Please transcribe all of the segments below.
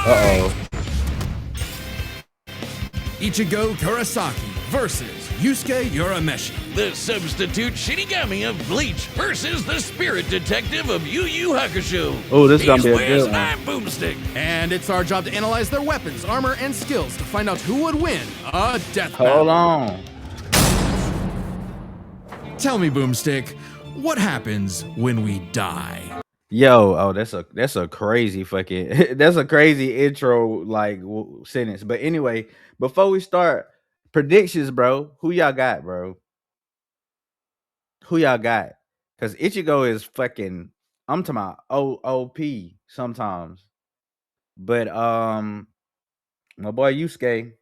Uh-oh. Ichigo Kurosaki versus Yusuke Urameshi. The substitute Shinigami of Bleach versus the spirit detective of Yu Hakusho. Oh, this is gonna He's be a Wiz good and one. I'm Boomstick. And it's our job to analyze their weapons, armor, and skills to find out who would win a death Hold battle. on. Tell me, Boomstick, what happens when we die? Yo, oh, that's a crazy fucking that's a crazy intro like sentence. But anyway, before we start, predictions, bro. Who y'all got, bro? Who y'all got? Because Ichigo is fucking. I'm talking about OP sometimes, but my boy Yusuke.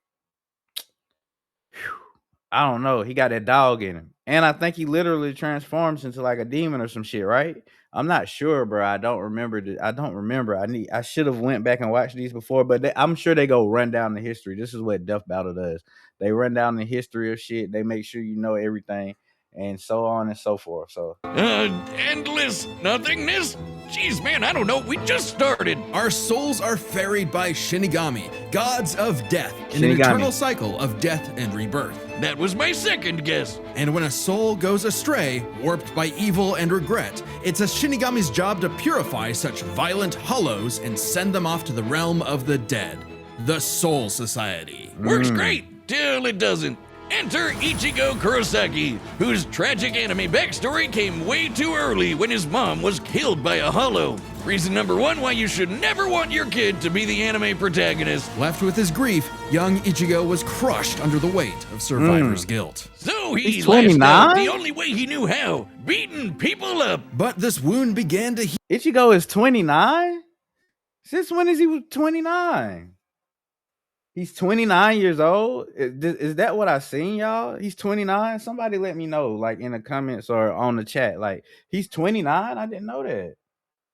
I don't know. He got that dog in him, and I think he literally transforms into like a demon or some shit, right? I'm not sure, bro. I don't remember. I don't remember. I should have went back and watched these before, but I'm sure they go run down the history. This is what Death Battle does. They run down the history of shit. They make sure you know everything, and so on and so forth. So Endless nothingness? Jeez, man, I don't know. We just started. Our souls are ferried by Shinigami, gods of death, in an Shinigami. eternal cycle of death and rebirth. That was my second guess. And when a soul goes astray, warped by evil and regret, it's a Shinigami's job to purify such violent hollows and send them off to the realm of the dead, the Soul Society. Works great till it doesn't. Enter Ichigo Kurosaki, whose tragic anime backstory came way too early when his mom was killed by a hollow. Reason number one why you should never want your kid to be the anime protagonist. Left with his grief, young Ichigo was crushed under the weight of survivor's guilt. So he He's lashed out 29? the only way he knew how, beating people up. But this wound began to heal. Ichigo is 29. Since when is he 29? He's 29 years old. Is that what I seen, y'all? He's 29. Somebody let me know, like in the comments or on the chat. Like he's 29. I didn't know that.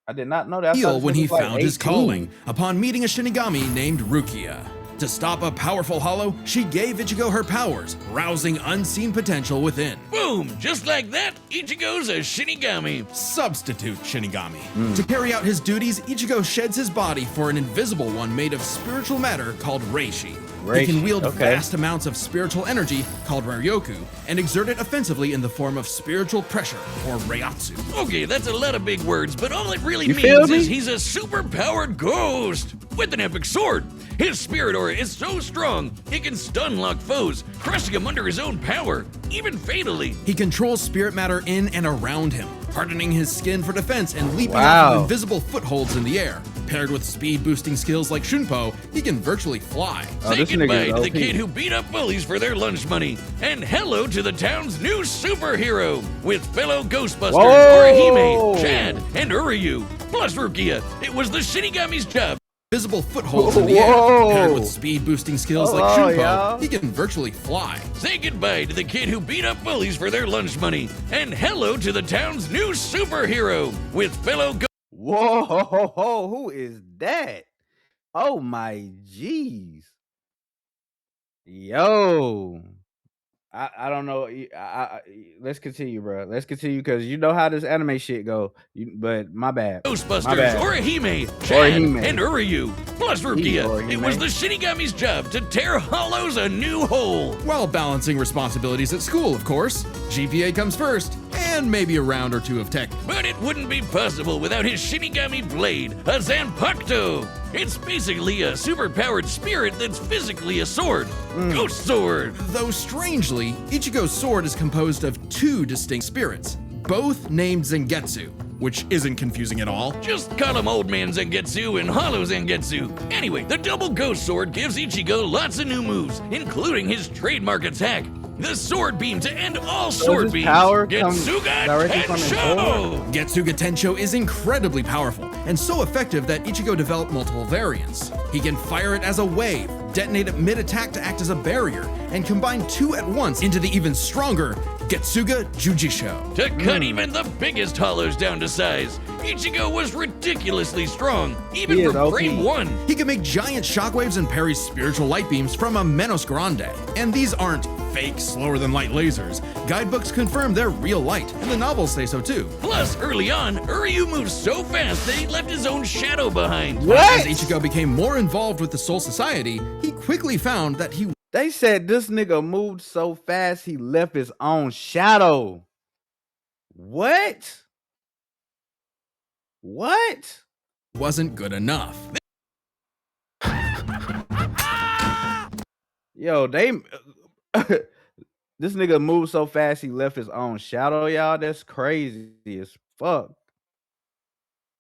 I did not know that. I thought this When he was, like, found his 18. calling upon meeting a Shinigami named Rukia. To stop a powerful hollow, she gave Ichigo her powers, rousing unseen potential within. Boom! Just like that, Ichigo's a Shinigami. Substitute Shinigami. To carry out his duties, Ichigo sheds his body for an invisible one made of spiritual matter called Reishi. He can Reishi, wield okay. vast amounts of spiritual energy called Ryoku and exert it offensively in the form of spiritual pressure or Reiatsu. Okay, that's a lot of big words, but all it really You feel means me? is he's a super-powered ghost with an epic sword. His spirit aura is so strong, he can stun-lock foes, crushing them under his own power, even fatally. He controls spirit matter in and around him, hardening his skin for defense and leaping Wow. off of invisible footholds in the air. Paired with speed-boosting skills like Shunpo, he can virtually fly. Oh, Say this goodbye nigga to is the OP. kid who beat up bullies for their lunch money, and hello to the town's new superhero, with fellow Ghostbusters, Whoa. Orihime, Chad, and Uryu, plus Rukia. It was the Shinigami's job. Visible footholds in the Whoa. air. Paired with speed-boosting skills like Hello, Shunpo, y'all. he can virtually fly. Say goodbye to the kid who beat up bullies for their lunch money, and hello to the town's new superhero, with fellow Whoa, ho, ho, ho, who is that? Oh my jeez. Yo. I don't know. Let's continue, bro. Let's continue because you know how this anime shit go. But my bad. My Ghostbusters, bad. Orihime, Chad, Orihime. and Uryu, plus Rukia. Orihime. It was the Shinigami's job to tear hollows a new hole. While balancing responsibilities at school, of course. GPA comes first, and maybe a round or two of tech. But it wouldn't be possible without his Shinigami blade, a Zanpakuto. It's basically a superpowered spirit that's physically a sword. Ghost sword. Though strangely, Ichigo's sword is composed of two distinct spirits, both named Zangetsu, which isn't confusing at all. Just call him Old Man Zangetsu and Hollow Zangetsu. Anyway, the double ghost sword gives Ichigo lots of new moves, including his trademark attack, the sword beam to end all sword his beams. power comes Getsuga directly from his Tensho! Getsuga Tensho is incredibly powerful, and so effective that Ichigo developed multiple variants. He can fire it as a wave, detonate it mid-attack to act as a barrier, and combine two at once into the even stronger Getsuga Jujisho. To cut even the biggest hollows down to size, Ichigo was ridiculously strong, even He is for OP. frame 1. He can make giant shockwaves and parry spiritual light beams from a Menos Grande. And these aren't fake, slower-than-light lasers. Guidebooks confirm they're real light, and the novels say so too. Plus, early on, Uryu moved so fast that he left his own shadow behind. As Ichigo became more involved with the Soul Society, he quickly found that he They said this nigga moved so fast he left his own shadow. What? What? wasn't good enough. Yo, they this nigga moved so fast he left his own shadow, y'all. That's crazy as fuck.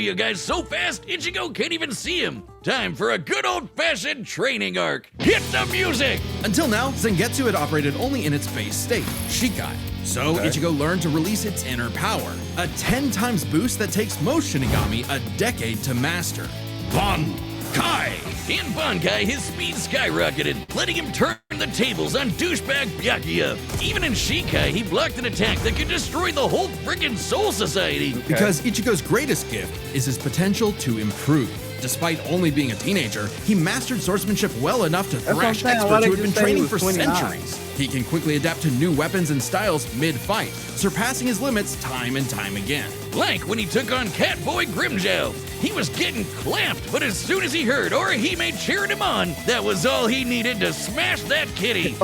You guys so fast, Ichigo can't even see him. Time for a good old-fashioned training arc. Hit the music! Until now, Zangetsu had operated only in its base state, Shikai. So Ichigo learned to release its inner power, a 10 times boost that takes most Shinigami a decade to master. Bankai! In Bankai, his speed skyrocketed, letting him turn the tables on douchebag Byakuya. Even in Shikai, he blocked an attack that could destroy the whole frickin' Soul Society. Because Ichigo's greatest gift is his potential to improve. Despite only being a teenager, he mastered swordsmanship well enough to thrash experts who had been training for centuries. He can quickly adapt to new weapons and styles mid-fight, surpassing his limits time and time again. Like when he took on Catboy Grimjow. He was getting clamped, but as soon as he heard Orihime cheering him on, that was all he needed to smash that kitty.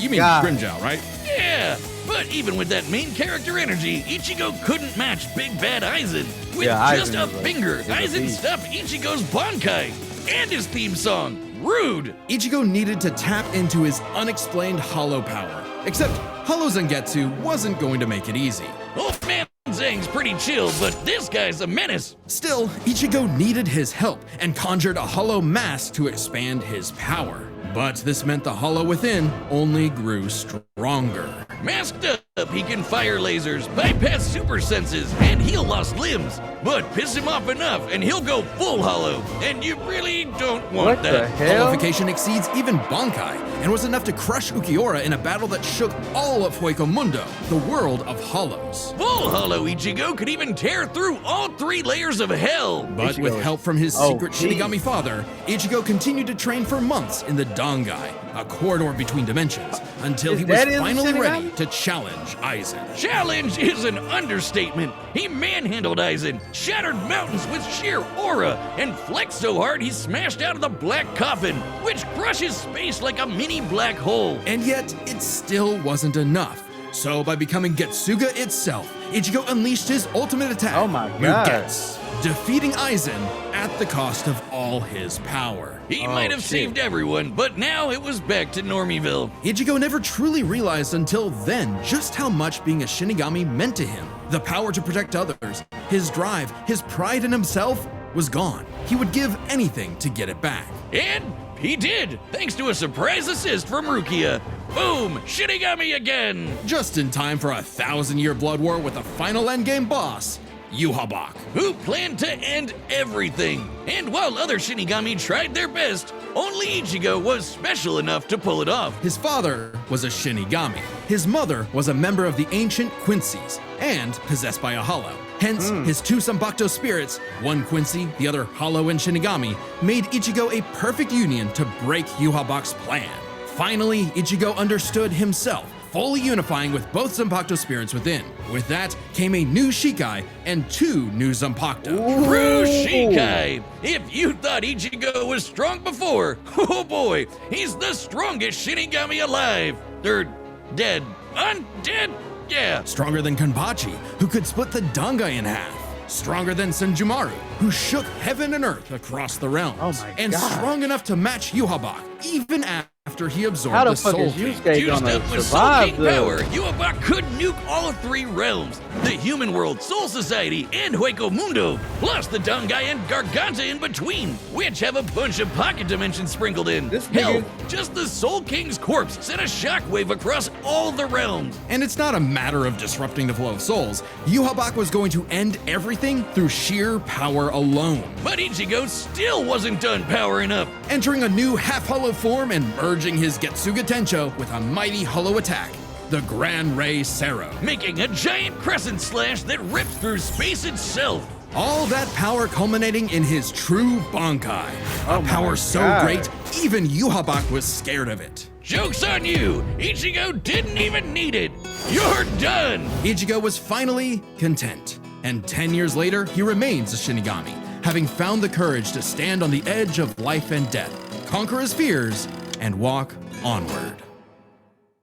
You mean Grimjow, right? Yeah, but even with that main character energy, Ichigo couldn't match Big Bad Aizen. With just a finger, Aizen stopped Ichigo's Bankai and his theme song. Rude! Ichigo needed to tap into his unexplained hollow power. Except Hollow Zangetsu wasn't going to make it easy. Oh man, Zang's pretty chill, but this guy's a menace. Still, Ichigo needed his help and conjured a hollow mask to expand his power. But this meant the hollow within only grew stronger. Masked up, he can fire lasers, bypass super senses, and heal lost limbs. But piss him off enough, and he'll go full hollow. And you really don't want What that. the hell? Hollowification exceeds even Bankai, and was enough to crush Ukiura in a battle that shook all of Hueco Mundo, the world of hollows. Full hollow Ichigo could even tear through all 3 layers of hell. But with help from his secret Shinigami father, Ichigo continued to train for months in the Dangai, a corridor between dimensions, until he was finally ready to challenge Aizen. Challenge is an understatement. He manhandled Aizen, shattered mountains with sheer aura, and flexed so hard he smashed out of the black coffin, which crushes space like a mini black hole. And yet, it still wasn't enough. So by becoming Getsuga itself, Ichigo unleashed his ultimate attack, Oh my God. Mugetsu, defeating Aizen at the cost of all his power. He might have saved everyone, but now it was back to Normiville. Ichigo never truly realized until then just how much being a Shinigami meant to him. The power to protect others, his drive, his pride in himself was gone. He would give anything to get it back. And he did, thanks to a surprise assist from Rukia. Boom! Shinigami again! Just in time for a 1,000-year blood war with the final endgame boss, Yuhabak. Who planned to end everything. And while other Shinigami tried their best, only Ichigo was special enough to pull it off. His father was a Shinigami. His mother was a member of the ancient Quincy's and possessed by a hollow. Hence, his 2 Zanpakuto spirits, one Quincy, the other hollow and Shinigami, made Ichigo a perfect union to break Yuhabak's plan. Finally, Ichigo understood himself, fully unifying with both Zanpakuto spirits within. With that came a new Shikai and 2 new Zanpakuto. True Shikai! If you thought Ichigo was strong before, oh boy, he's the strongest Shinigami alive. They're dead. Undead? Yeah. Stronger than Kanbachi, who could split the Dangai in half. Stronger than Senjumaru, who shook heaven and earth across the realms. Oh my and God. strong enough to match Yuhabak, even after he How absorbed the the fuck Soul is King. Yusuke Used gonna up with Soul survive King power, Yuhabak could nuke all 3 realms, the human world, Soul Society, and Hueco Mundo, plus the Dangai and Garganta in between, which have a bunch of pocket dimensions sprinkled in. This Hell, nigga- just the Soul King's corpse sent a shockwave across all the realms. And it's not a matter of disrupting the flow of souls. Yuhabak was going to end everything through sheer power alone. But Ichigo still wasn't done powering up. Entering a new half-hollow form and merging his Getsuga Tencho with a mighty hollow attack, the Gran Ray Sero. Making a giant crescent slash that rips through space itself. All that power culminating in his true Bankai. Oh A my power so God. great, even Yuhabak was scared of it. Joke's on you! Ichigo didn't even need it! You're done! Ichigo was finally content, and 10 years later, he remains a Shinigami, having found the courage to stand on the edge of life and death, conquer his fears, and walk onward.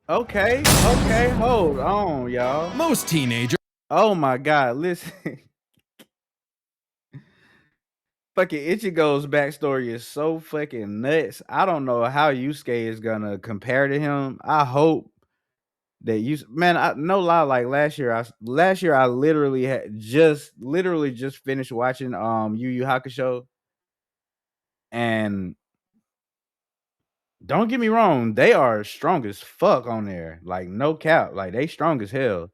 Okay, hold on, y'all. Most teenagers Oh my god, listen. Fucking Ichigo's backstory is so fucking nuts. I don't know how Yusuke is gonna compare to him. I hope that no lie, like last year I literally had just finished watching Yu Hakusho, and don't get me wrong, they are strong as fuck on there. Like no cap, like they strong as hell.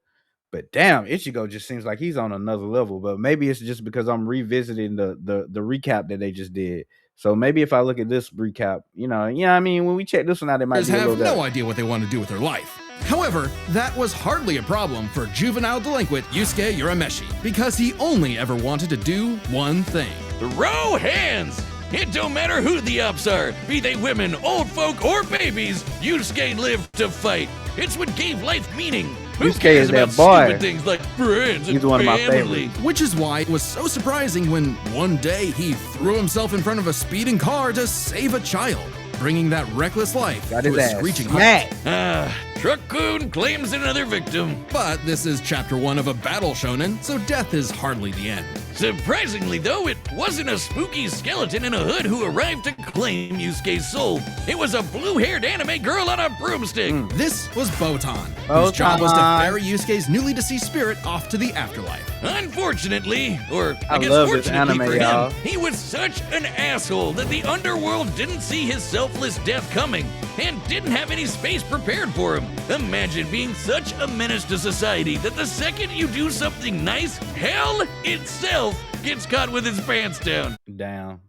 But damn, Ichigo just seems like he's on another level. But maybe it's just because I'm revisiting the recap that they just did. So maybe if I look at this recap, I mean, when we check this one out, it might be a little have no better. idea what they want to do with their life. However, that was hardly a problem for juvenile delinquent Yusuke Urameshi, because he only ever wanted to do one thing. Throw hands! It don't matter who the ops are, be they women, old folk, or babies, Yusuke lived to fight. It's what gave life meaning. Who Yusuke cares is that about boy. stupid things like friends and He's one of my family? favorites. Which is why it was so surprising when one day he threw himself in front of a speeding car to save a child, bringing that reckless life Got to his a ass screeching halt. smacked. Truck-kun claims another victim. But this is chapter 1 of a battle shonen, so death is hardly the end. Surprisingly, though, it wasn't a spooky skeleton in a hood who arrived to claim Yusuke's soul. It was a blue-haired anime girl on a broomstick. This was Botan, whose job was to Botan. ferry Yusuke's newly deceased spirit off to the afterlife. Unfortunately, or I I guess love this fortunately anime, for him, y'all. he was such an asshole that the underworld didn't see his selfless death coming and didn't have any space prepared for him. Imagine being such a menace to society that the second you do something nice, hell itself gets caught with its pants down. Down.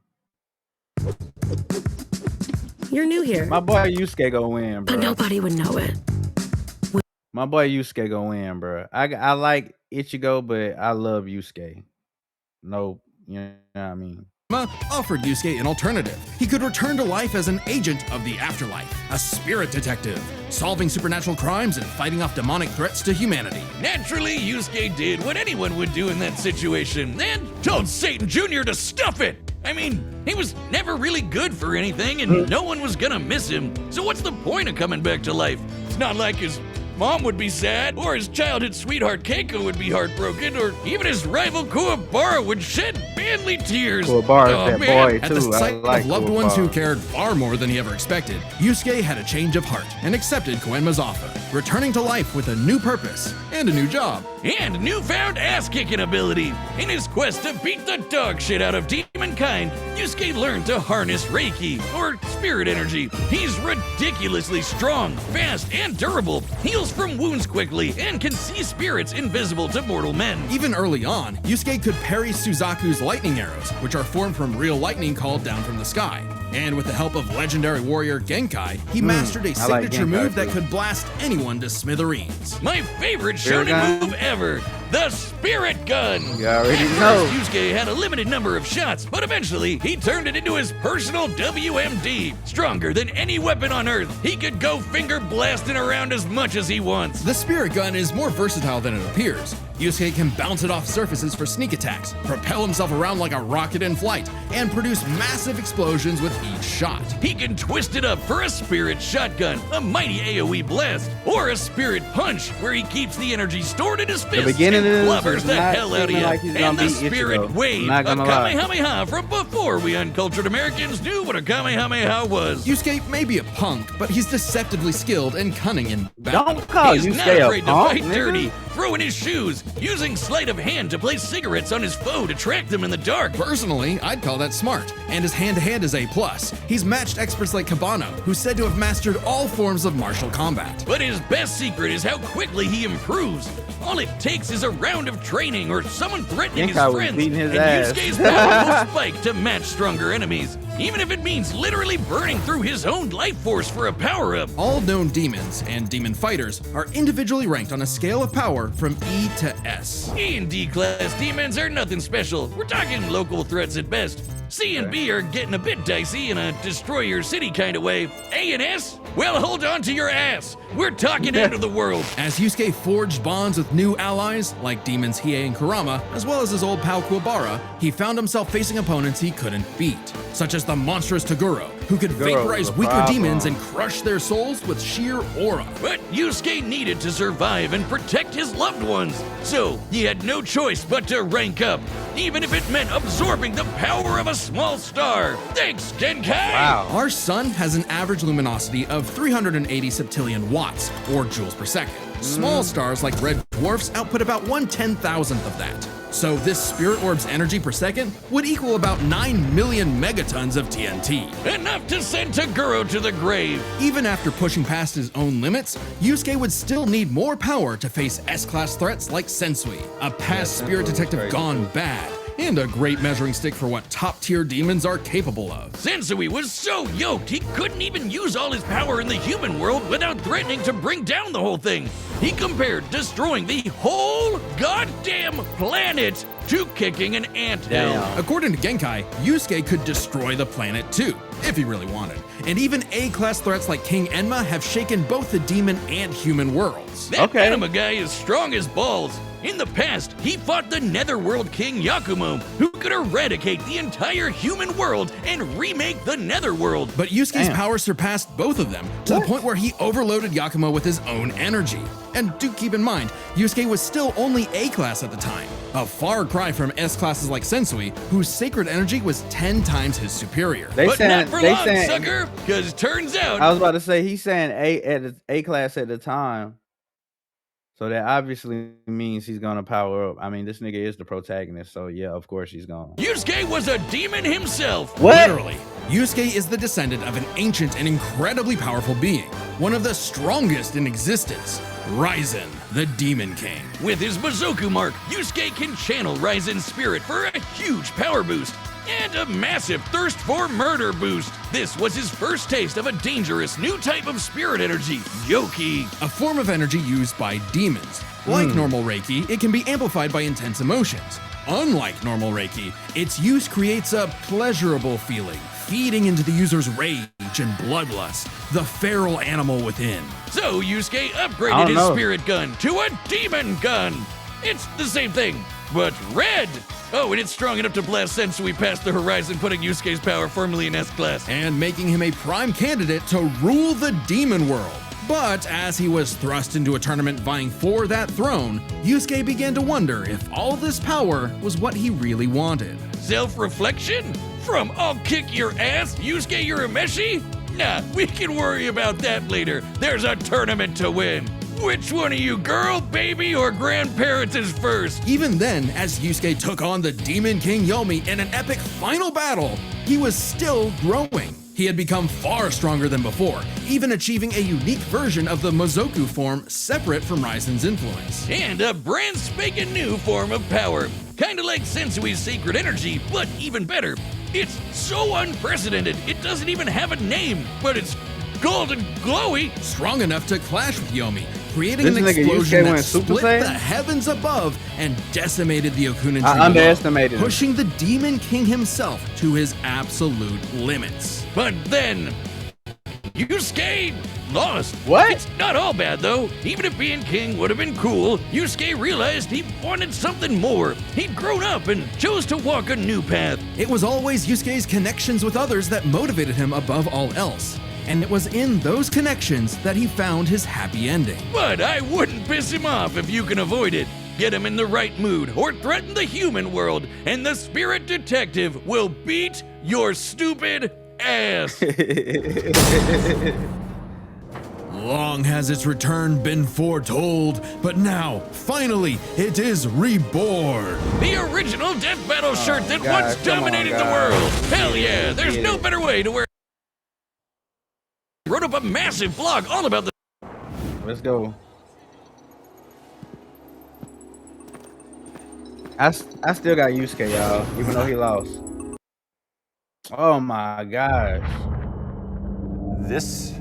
You're new here, My boy Yusuke gonna win, bro. but nobody would know it. My boy Yusuke gonna win, bro. I like Ichigo, but I love Yusuke. No, you know what I mean? Offered Yusuke an alternative. He could return to life as an agent of the afterlife, a spirit detective, solving supernatural crimes and fighting off demonic threats to humanity. Naturally, Yusuke did what anyone would do in that situation and told Satan Jr. to stuff it. I mean, he was never really good for anything and no one was gonna miss him. So what's the point of coming back to life? It's not like his mom would be sad, or his childhood sweetheart Keiko would be heartbroken, or even his rival Kuwabara would shed manly tears. Kuwabara's that boy. At the too. I sight like of loved ones who Kuwabara. cared far more than he ever expected, Yusuke had a change of heart and accepted Koenma's offer, returning to life with a new purpose and a new job. And newfound ass-kicking ability. In his quest to beat the dog shit out of demonkind, Yusuke learned to harness Reiki, or spirit energy. He's ridiculously strong, fast, and durable, heals from wounds quickly, and can see spirits invisible to mortal men. Even early on, Yusuke could parry Suzaku's lightning arrows, which are formed from real lightning called down from the sky. And with the help of legendary warrior Genkai, he mastered a I like signature Genkai, move that too. could blast anyone to smithereens. My favorite Spirit shonen gun? move ever, the Spirit Gun. You already At know. first, Yusuke had a limited number of shots, but eventually he turned it into his personal WMD. Stronger than any weapon on Earth, he could go finger blasting around as much as he wants. The spirit gun is more versatile than it appears. Yusuke can bounce it off surfaces for sneak attacks, propel himself around like a rocket in flight, and produce massive explosions with each shot. He can twist it up for a spirit shotgun, a mighty AoE blast, or a spirit punch, where he keeps the energy stored in his fists beginning and of this clobbers is the not hell out of seeming you. like he's gonna And the beat spirit Ichigo. wave, Not a gonna lie. Kamehameha from before we uncultured Americans knew what a Kamehameha was. Yusuke may be a punk, but he's deceptively skilled and cunning in battle. Don't call He's not Yusuke afraid a to punk, fight nigga. dirty, throwing his shoes, using sleight of hand to place cigarettes on his foe to track them in the dark. Personally, I'd call that smart, and his hand-to-hand is A+. He's matched experts like Kabano, who's said to have mastered all forms of martial combat. But his best secret is how quickly he improves. All it takes is a round of training or someone threatening his Genkai was friends, beating his and ass. Yusuke's power will spike to match stronger enemies, even if it means literally burning through his own life force for a power-up. All known demons and demon fighters are individually ranked on a scale of power from E to S. E and D class demons are nothing special. We're talking local threats at best. C and B are getting a bit dicey in a destroy your city kind of way. A and S? Well, hold on to your ass. We're talking end of the world. As Yusuke forged bonds with new allies, like demons Hiei and Kurama, as well as his old pal Kuwabara, he found himself facing opponents he couldn't beat, such as the monstrous Toguro, who could vaporize weaker demons and crush their souls with sheer aura. But Yusuke needed to survive and protect his loved ones, so he had no choice but to rank up, even if it meant absorbing the power of a small star. Thanks, Genkai! Wow. Our sun has an average luminosity of 380 septillion watts, or joules per second. Small stars like red dwarfs output about 1/10,000th of that. So this spirit orb's energy per second would equal about 9 million megatons of TNT. Enough to send Toguro to the grave. Even after pushing past his own limits, Yusuke would still need more power to face S-class threats like Sensui, a past spirit detective gone bad, and a great measuring stick for what top-tier demons are capable of. Sensui was so yoked he couldn't even use all his power in the human world without threatening to bring down the whole thing. He compared destroying the whole goddamn planet to kicking an anthill. According to Genkai, Yusuke could destroy the planet too, if he really wanted. And even A-class threats like King Enma have shaken both the demon and human worlds. That anima guy is strong as balls. In the past, he fought the Netherworld King Yakumo, who could eradicate the entire human world and remake the Netherworld. But Yusuke's power surpassed both of them, to the point where he overloaded Yakumo with his own energy. And do keep in mind, Yusuke was still only A-class at the time, a far cry from S-classes like Sensui, whose sacred energy was 10 times his superior. But not for long, sucker, because turns out... I was about to say, he's saying A class at the time. So that obviously means he's gonna power up. I mean, this nigga is the protagonist, so yeah, of course he's gonna. Yusuke was a demon himself. What? Literally. Yusuke is the descendant of an ancient and incredibly powerful being, one of the strongest in existence, Raizen, the Demon King. With his Mizoku mark, Yusuke can channel Raizen's spirit for a huge power boost and a massive thirst for murder boost. This was his first taste of a dangerous new type of spirit energy, Yoki. A form of energy used by demons. Like normal Reiki, it can be amplified by intense emotions. Unlike normal Reiki, its use creates a pleasurable feeling, feeding into the user's rage and bloodlust, the feral animal within. So Yusuke upgraded his spirit gun to a demon gun. It's the same thing, but red. Oh, and it's strong enough to blast Sensui past the horizon, putting Yusuke's power firmly in S-class. And making him a prime candidate to rule the demon world. But as he was thrust into a tournament vying for that throne, Yusuke began to wonder if all this power was what he really wanted. Self-reflection? From I'll kick your ass, Yusuke Urameshi? Nah, we can worry about that later. There's a tournament to win. Which one of you, girl, baby, or grandparents is first? Even then, as Yusuke took on the Demon King Yomi in an epic final battle, he was still growing. He had become far stronger than before, even achieving a unique version of the Mizoku form separate from Raizen's influence. And a brand spanking new form of power. Kinda like Sensui's sacred energy, but even better. It's so unprecedented, it doesn't even have a name, but it's golden glowy. Strong enough to clash with Yomi, creating This an nigga explosion Yusuke that went Super split Saiyan? the heavens above and decimated the Okunin tree I below, underestimated him. pushing the Demon King himself to his absolute limits. But then, Yusuke lost. What? It's not all bad though. Even if being king would have been cool, Yusuke realized he wanted something more. He'd grown up and chose to walk a new path. It was always Yusuke's connections with others that motivated him above all else. And it was in those connections that he found his happy ending. But I wouldn't piss him off if you can avoid it. Get him in the right mood or threaten the human world, and the spirit detective will beat your stupid ass. Long has its return been foretold, but now, finally, it is reborn. The original Death Battle shirt that God, once come on, dominated the guys. world. Hell yeah, there's Get no it. better way to wear. Wrote up a massive blog all about the. Let's go. I still got Yusuke, y'all, even though he lost. Oh my gosh. This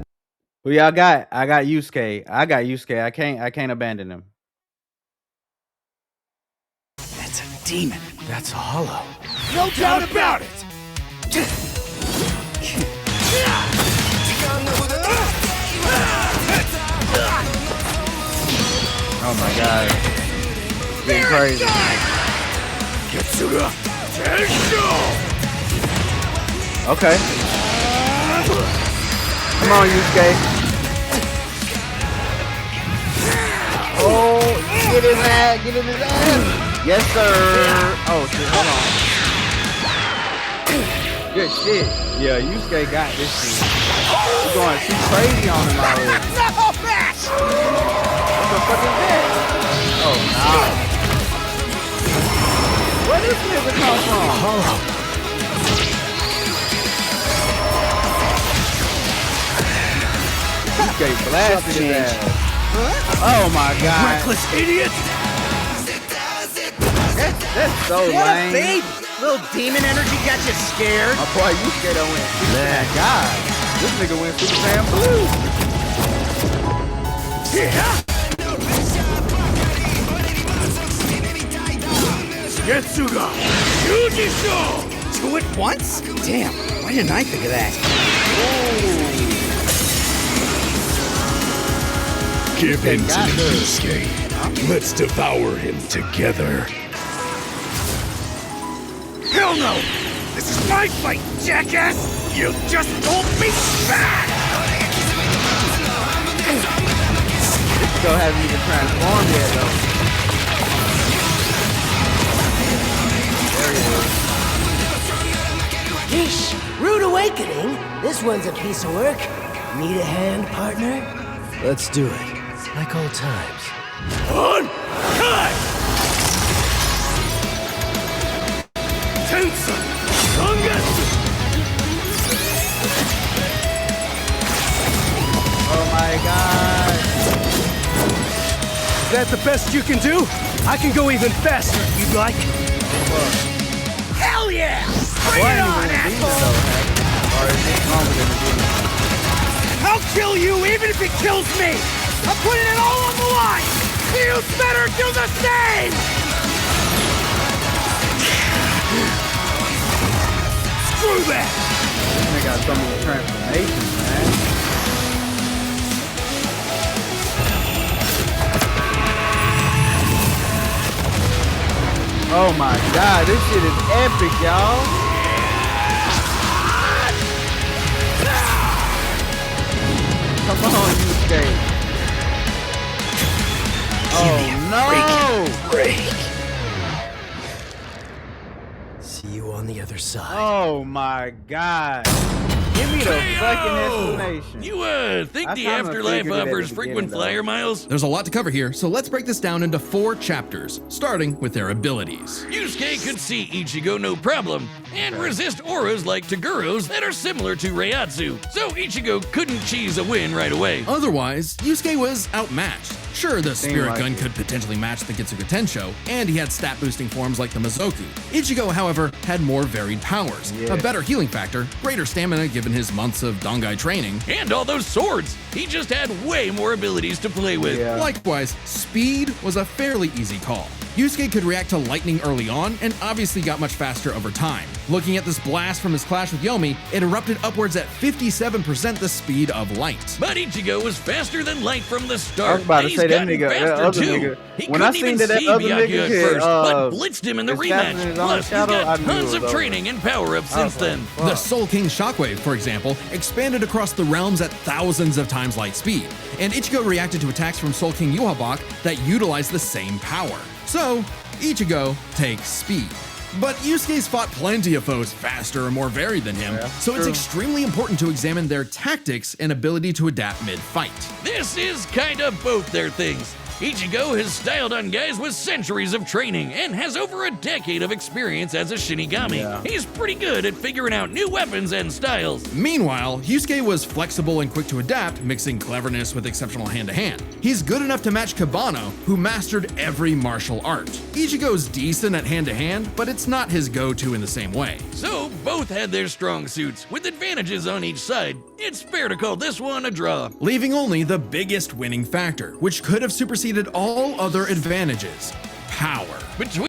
Who y'all got? I got Yusuke. I can't abandon him. That's a demon. That's a hollow. No doubt about it. crazy. Getsuga Tensho! Okay. Come on, Yusuke. Oh, get his ass, get in his ass. Yes, sir. Oh, shit, hold on. Good shit. Yeah, Yusuke got this shit. He's going too crazy on him already. What the fuck is that? Oh, nah. Where this nigga come from? Yusuke blasted his ass. Oh my god. Reckless idiot! That's so lame. Babe! Little demon energy got you scared. My boy Yusuke done went Super Saiyan God. This nigga went Super Saiyan Blue. Getsuga Yujisho! 2 at once? Damn, why didn't I think of that? Give in to Yusuke. Let's devour him together. Hell no! This is my fight, jackass! You just told me back! Still haven't even transformed yet though. There he is. Yeesh, rude awakening. This one's a piece of work. Need a hand, partner? Let's do it. Like old times. On! Cut! Tensa! Kongatsu! Oh my god. Is that the best you can do? I can go even faster if you'd like. Hell yeah! Bring it on, asshole! Or is it longer than the demon? I'll kill you even if it kills me! I'm putting it all on the line! You better do the same! Screw that! They got some of the transformations, man. Oh my god, this shit is epic, y'all. Come on, Yusuke. Oh no! Break. See you on the other side. Oh my god. Give me the fucking explanation. You think I the kinda afterlife figured it at offers the frequent beginning, though. flyer miles? There's a lot to cover here, so let's break this down into 4 chapters, starting with their abilities. Yusuke could see Ichigo no problem, and resist auras like Togoro's that are similar to Reiatsu, so Ichigo couldn't cheese a win right away. Otherwise, Yusuke was outmatched. Sure, the Spirit like Gun it. could potentially match the Getsuga Tensho, and he had stat-boosting forms like the Mizoku. Ichigo, however, had more varied powers, a better healing factor, greater stamina given his months of Dongai training. And all those swords! He just had way more abilities to play with. Yeah. Likewise, speed was a fairly easy call. Yusuke could react to lightning early on, and obviously got much faster over time. Looking at this blast from his clash with Yomi, it erupted upwards at 57% the speed of light. But Ichigo was faster than light from the I start. was about to and he's say that gotten nigga, that faster other too. nigga. He When I couldn't seen even that see other Byakuya nigga at could, first, but blitzed him in the his stamina rematch. is on Plus, his he's shadow, I got knew it tons was of over. training and power-ups since then. The Soul King Shockwave, for example, expanded across the realms at thousands of times light speed, and Ichigo reacted to attacks from Soul King Yuhabak that utilized the same power. So, Ichigo takes speed. But Yusuke's fought plenty of foes faster and more varied than him, so it's extremely important to examine their tactics and ability to adapt mid-fight. This is kind of both their things. Ichigo has styled on guys with centuries of training and has over a decade of experience as a Shinigami. Yeah. He's pretty good at figuring out new weapons and styles. Meanwhile, Yusuke was flexible and quick to adapt, mixing cleverness with exceptional hand-to-hand. He's good enough to match Kabano, who mastered every martial art. Ichigo's decent at hand-to-hand, but it's not his go-to in the same way. So both had their strong suits, with advantages on each side. It's fair to call this one a draw. Leaving only the biggest winning factor, which could have superseded all other advantages: power. Between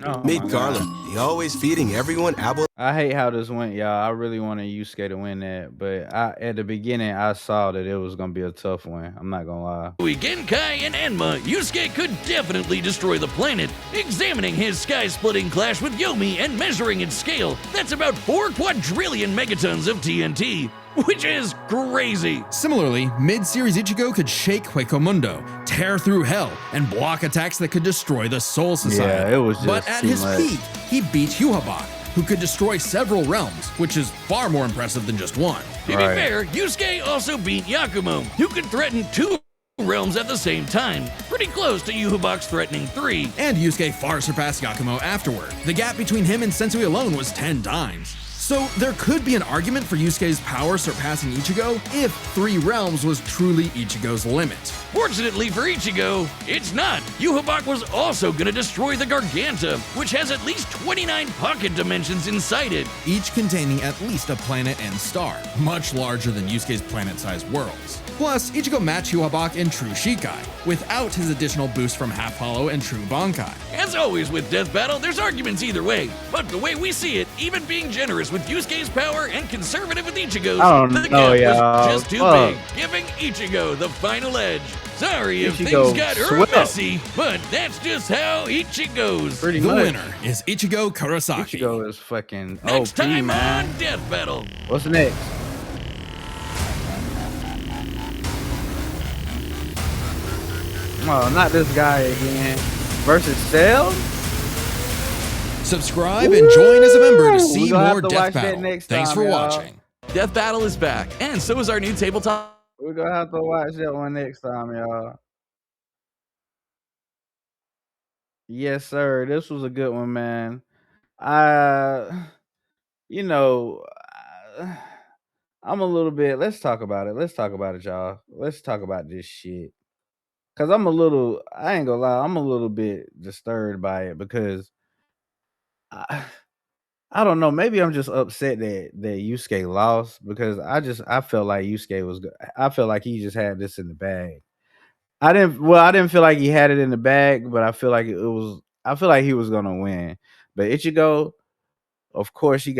Oh Meet my Garland. god. He always feeding everyone apple. I hate how this went, y'all. I really wanted Yusuke to win that, but at the beginning I saw that it was gonna be a tough one. I'm not gonna lie. Genkai and Enma, Yusuke could definitely destroy the planet. Examining his sky-splitting clash with Yomi and measuring its scale, that's about 4 quadrillion megatons of TNT, which is crazy. Similarly, mid-series Ichigo could shake Huecomundo, tear through hell, and block attacks that could destroy the Soul Society. Yeah, it was just But at too his much. peak, he beat Yu Hakusho, who could destroy several realms, which is far more impressive than just one. To be fair, Yusuke also beat Yakumo, who could threaten 2 realms at the same time, pretty close to Yu Hakusho threatening 3. And Yusuke far surpassed Yakumo afterward. The gap between him and Sensui alone was 10 times. So there could be an argument for Yusuke's power surpassing Ichigo if 3 realms was truly Ichigo's limit. Fortunately for Ichigo, it's not. Yu Hakusho was also gonna destroy the Garganta, which has at least 29 pocket dimensions inside it. Each containing at least a planet and star, much larger than Yusuke's planet-sized worlds. Plus, Ichigo matched Yu Hakusho in True Shikai, without his additional boost from Half Hollow and True Bankai. As always with Death Battle, there's arguments either way, but the way we see it, even being generous with Yusuke's power and conservative with Ichigo's, I don't the know, gap y'all. was just too Fuck. big, giving Ichigo the final edge. Sorry if Ichigo things got swept. messy, but that's just how Ichigo's. Pretty The much. winner is Ichigo Kurosaki. Ichigo is fucking Next OP, time man. on Death Battle. What's next? Oh, not this guy again. Versus Cell? Subscribe and join as a member to We see gonna have more to Death watch that Battle. next Thanks time, for y'all. watching. Death Battle is back, and so is our new tabletop. We're gonna have to watch that one next time, y'all. Yes, sir. This was a good one, man. You know, I'm a little bit. Let's talk about it. Let's talk about it, y'all. Let's talk about this shit. Cause I'm a little. I ain't gonna lie. I'm a little bit disturbed by it because I don't know. Maybe I'm just upset that Yusuke lost because I felt like Yusuke was. I felt like he just had this in the bag. I didn't feel like he had it in the bag, but I feel like it was. I feel like he was gonna win. But Ichigo, of course, he